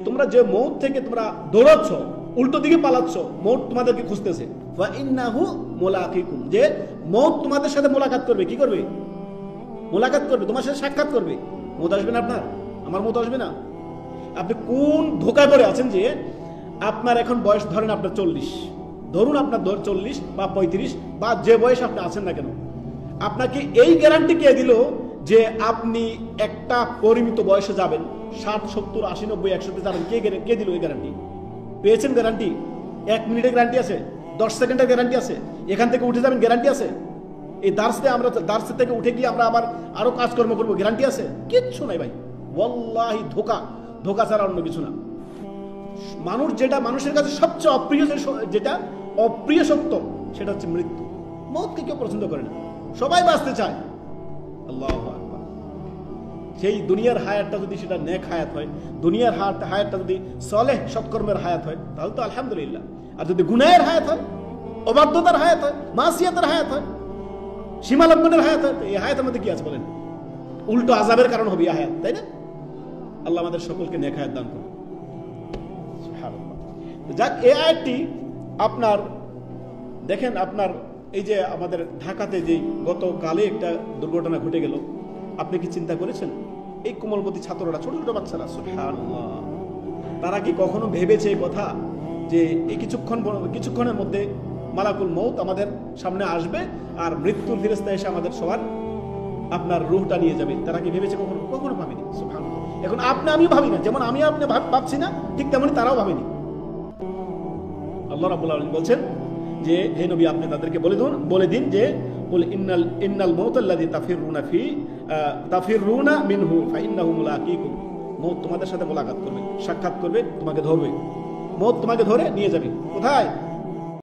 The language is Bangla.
তোমরা যে মৌত থেকে তোমরা দৌড়াচ্ছ, উল্টো দিকে পালাচ্ছ, মৌত তোমাদেরকে খুঁজতেছে। ওয়া ইন্নাহু মুলাকিকুম, যে মৌত তোমাদের সাথে মোলাকাত করবে। কি করবে? মোলাকাত করবে, তোমার সাথে সাক্ষাৎ করবে। মৌত আসবে না আপনার, আমার মৌত আসবে না। আপনি কোন ধোকায় পড়ে আছেন যে আপনার এখন বয়স ধরেন আপনার 40, ধরুন আপনার 40 বা 35 বা যে বয়স আপনি আছেন না কেন, আপনাকে এই গ্যারান্টি কে দিল যে আপনি একটা পরিমিত বয়সে যাবেন, 60, 70, 80, 90, 100-তে যাবেন? কে দিল এই গ্যারান্টি? পেয়েছেন গ্যারান্টি? 1 মিনিটের গ্যারান্টি আছে, 10 সেকেন্ডের গ্যারান্টি আছে, এখান থেকে উঠে যাবেন গ্যারান্টি আছে, এই দার্স থেকে উঠে গিয়ে আমরা আবার আরো কাজকর্ম করবো গ্যারান্টি আছে? কিচ্ছু নাই ভাই, ওয়াল্লাহি ধোকা ছাড়া অন্য কিছু না। মানুষ যেটা মানুষের কাছে সবচেয়ে অপ্রিয়, যেটা অপ্রিয় সত্য, সেটা হচ্ছে মৃত্যু। মৌতকে কেউ পছন্দ করে না, সবাই বাঁচতে চায়। আল্লাহু আকবার। সেই দুনিয়ার হায়াতটা যদি সেটা নেক হায়াত হয়, দুনিয়ার হায়াতটা যদি সলেহ সৎকর্মের হায়াত হয়, তাহলে তো আলহামদুলিল্লাহ। আর যদি গুনাহের হায়াত হয়, অবাধ্যতার হায়াত হয়, মাসিয়াতের হায়াত হয়, সীমালঙ্ঘনের হায়াত হয়, এই হায়াতের মধ্যে কি আছে বলেন? উল্টো আযাবের কারণ হবে এই হায়াত, তাই না? আল্লাহ আমাদের সকলকে নেক হায়াত দান করুন। যাক, এই আয়াতটি আপনার দেখেন, আপনার এই যে আমাদের ঢাকাতে যে গতকালে একটা দুর্ঘটনা ঘটে গেল, আপনি কি চিন্তা করেছেন? এই কোমলমতি ছাত্ররা, ছোট ছোট বাচ্চারা, সুবহানাল্লাহ, তারা কি কখনো ভেবেছে এই কথা যে এই কিছুক্ষণের মধ্যে মালাকুল মউত আমাদের সামনে আসবে আর মৃত্যুর ফেরেশতা এসে আমাদের সবার আপনার রূহটা নিয়ে যাবে? তারা কি ভেবেছে? কখনো ভাবেনি। সুবহানাল্লাহ। এখন আমিও ভাবি না, যেমন আমি আপনি ভাবছি না, ঠিক তেমনি তারাও ভাবেনি। আল্লাহ রাব্বুল আলামিন বলছেন যে হে নবী, আপনি তাদেরকে বলে দিন যে ইন্নাল মাউতাল্লাযী তাফিরুনা মিনহু ফাইন্নাহু মুলাকীকুম, মউত তোমাদের সাথে মোলাকাত করবে, সাক্ষাৎ করবে, তোমাকে ধরবে। মউত তোমাকে ধরে নিয়ে যাবে কোথায়?